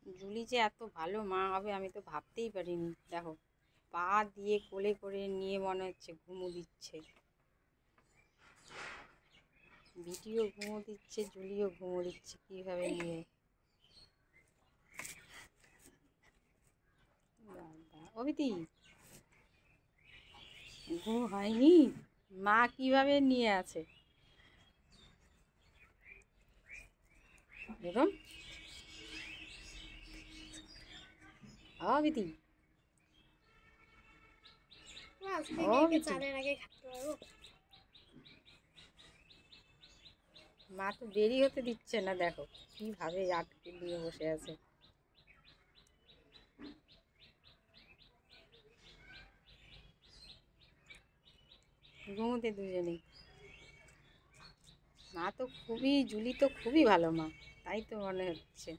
Julie যে এত ভালো মা হবে আমি তো ভাবতেই পারিনি। দেখো পা দিয়ে কোলে করে নিয়ে মনে হচ্ছে ঘুমো দিচ্ছে, বিটিও ঘুমো দিচ্ছে, জুলিও ঘুমো দিচ্ছে কীভাবে নিয়ে। অবিতি ঘুম হয়নি, মা কিভাবে নিয়ে আছে এরকম। অবিতি মা তো দেরি হতে দিচ্ছে না, দেখো কিভাবে আটকে দিয়ে বসে আছে। ঘুমোতে দুজনেই। মা তো খুবই, জুলি তো খুবই ভালো মা, তাই তো মনে হচ্ছে।